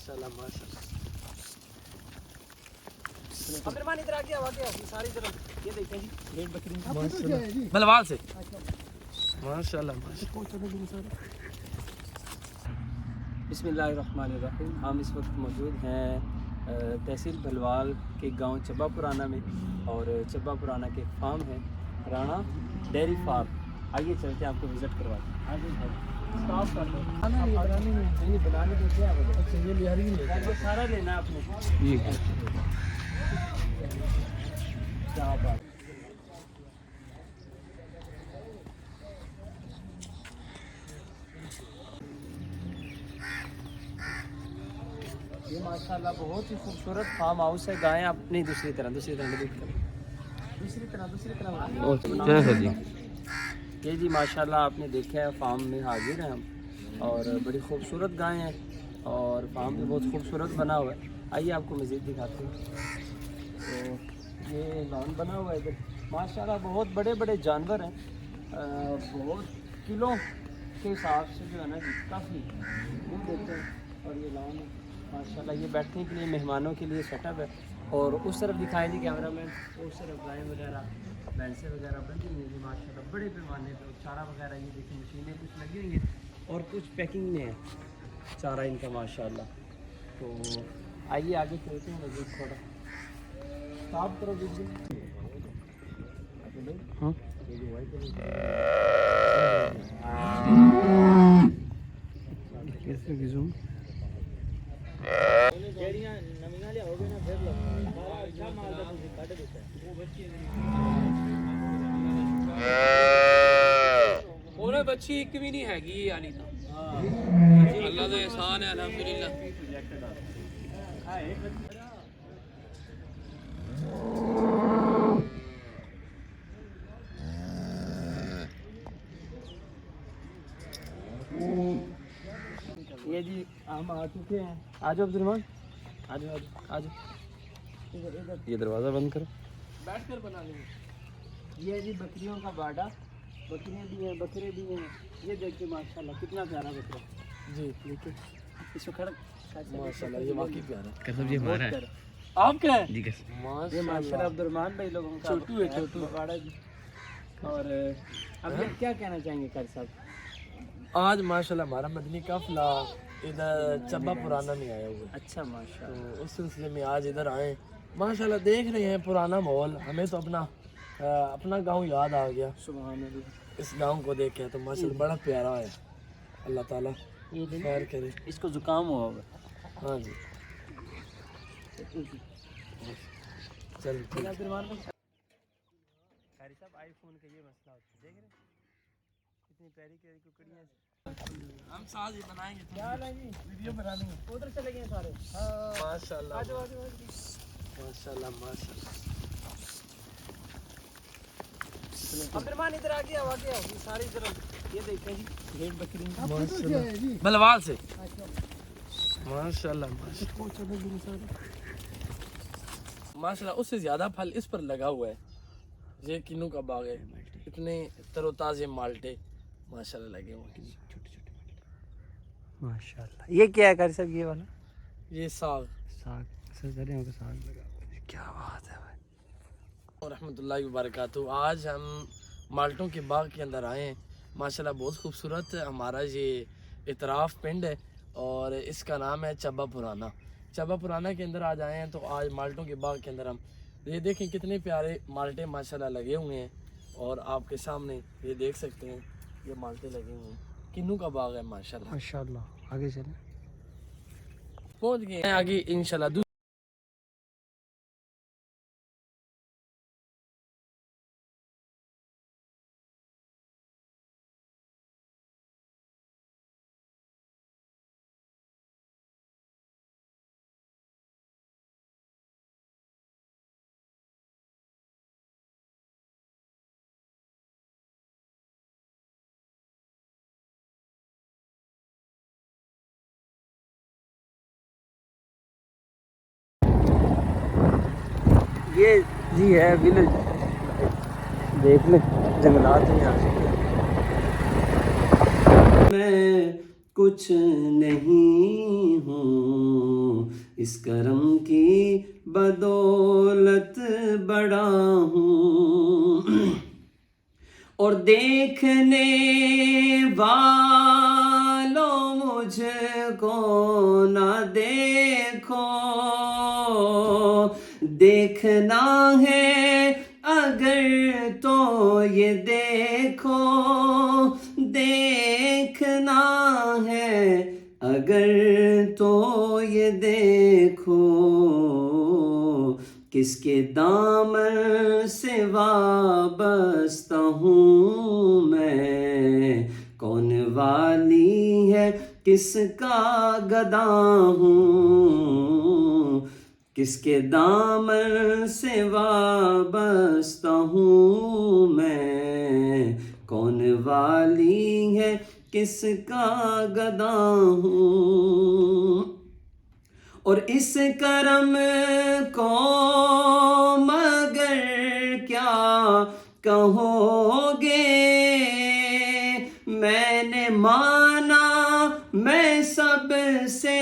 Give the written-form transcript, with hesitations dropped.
माशाल्लाह माशाल्लाह। अब्दुलरहमान इधर आ गया सारी तरफ ये देखें जी भेड़ बकरी माशाल्लाह बलवाल से माशाल्लाह माशाल्लाह। बिस्मिल्लाहिर्रहमानिर्रहीम। हम इस वक्त मौजूद हैं तहसील भलवाल के गांव चब्बा पुराना में और चब्बा पुराना के फार्म है राणा डेयरी फार्म। आइए चलते हैं आपको विज़िट करवाते हैं। आगे स्टॉप कर दो नहीं बनाने दो क्या अच्छा ये बिहारी नहीं ये सारा लेना है आपने क्या बात। ये माशाल्लाह बहुत ही खूबसूरत फार्म हाउस है। गायें अपनी दूसरी तरह दूसरी तरह जी। ये जी माशाल्लाह आपने देखा है फार्म में हाजिर हैं हम और बड़ी खूबसूरत गायें हैं और फार्म भी बहुत खूबसूरत बना हुआ है। आइए आपको मज़ीद दिखाते हैं। तो ये लॉन बना हुआ है इधर माशाल्लाह बहुत बड़े बड़े जानवर हैं बहुत किलो के हिसाब से जो है ना काफ़ी दूर देते हैं। और ये लॉन है माशाल्लाह ये बैठने के लिए मेहमानों के लिए सेटअप है। और उस तरफ दिखाएं जी कैमरा मैन उस तरफ गायें वगैरह भैंसें वगैरह बंधी हुई हैं माशाल्लाह बड़े पैमाने पर चारा वगैरह ये देखिए मशीनें कुछ लगी हुई हैं और कुछ पैकिंग में है चारा इनका माशाल्लाह। तो आइए आगे चलते हैं मज़ीद थोड़ा स्टॉप करो बिल्कुल। हाँ कैसे गिजूं ਉਹਨੇ ਬੱਚੀ ਇੱਕ ਵੀ ਨਹੀਂ ਹੈਗੀ ਯਾਨੀ ਤਾਂ ਅੱਲਾ ਦਾ ਇਹਸਾਨ ਹੈ ਅਲਹਮਦੁਲਿल्लाह। ये जी हम आ चुके हैं। आ जाओ अब्दुलरहमान आ जाओ आ जाओ इधर इधर ये दरवाज़ा बंद करो। बैठ कर बना लेंगे। ये जी बकरियों का बाड़ा बकरियाँ भी हैं बकरे भी हैं। ये देखिए माशाल्लाह कितना प्यारा बकरा जी देखिए इसको खड़ा माशाल्लाह ये वाकई प्यारा है। कसम ये हमारा है आपका है जी ये माशाल्लाह अब्दुलरहमान भाई लोगों का छोटू है छोटू बाड़ा जी। और अब ये क्या कहना चाहेंगे कारी साहब। आज माशाल्लाह हमारा मदनी काफिला इधर चब्बा पुराना में आया हुआ है अच्छा माशाल्लाह तो उस सिलसिले में आज इधर आए माशाल्लाह देख रहे हैं पुराना माहौल। हमें तो अपना गांव याद आ गया सुभान अल्लाह। इस गांव को देख के तो माशाल्लाह बड़ा प्यारा है। अल्लाह ताला ये खैर करे। इसको जुकाम हुआ होगा। हाँ जी चल ठीक है। कारी साहब आईफोन का ये मसला होता है देख रहे कितनी प्यारी प्यारी कुकड़ियाँ हम साथ ही बनाएंगे क्या हाल है जी वीडियो बना लेंगे उधर चले गए सारे माशाल्लाह आ जाओ माशाल्लाह माशाल्लाह। अब्दुलरहमान इधर आ गया ये सारी तरफ ये देखें जी भेड़ बकरी माशाल्लाह बलवाल से माशाल्लाह माशाल्लाह उससे ज़्यादा फल इस पर लगा हुआ है। ये किन्नू का बाग है इतने तरोताज़े माल्टे माशाल्लाह लगे हुए हैं। माशाल्लाह। ये क्या है कारी साहब ये वाला ये साग सरसरियों का साग क्या बात है भाई और रहमतुल्लाहि व बरकातहू। आज हम माल्टों के बाग के अंदर आए हैं माशाल्लाह बहुत खूबसूरत हमारा ये इतराफ़ पिंड है और इसका नाम है चब्बा पुराना। चब्बा पुराना के अंदर आज आए हैं तो आज माल्टों के बाग के अंदर हम ये देखें कितने प्यारे माल्टे माशाल्लाह लगे हुए हैं और आपके सामने ये देख सकते हैं ये माल्टे लगे हुए हैं। किन्नू का बाग है माशाल्लाह माशाल्लाह। आगे चले पहुँच गए हैं आगे इंशाल्लाह। ये जी है विलेज देख ले जंगलात में आ चुके मैं कुछ नहीं हूँ इस करम की बदौलत बड़ा हूँ। और देखने वालों मुझको ना देखो, देखना है अगर तो ये देखो, देखना है अगर तो ये देखो, किसके दामन से वाबस्ता हूँ मैं, कौन वाली है किसका गदा हूँ, किसके दामन से वाबस्ता हूँ मैं, कौन वाली है किसका गदा हूँ। और इस करम को मगर क्या कहोगे, मैंने माना मैं सबसे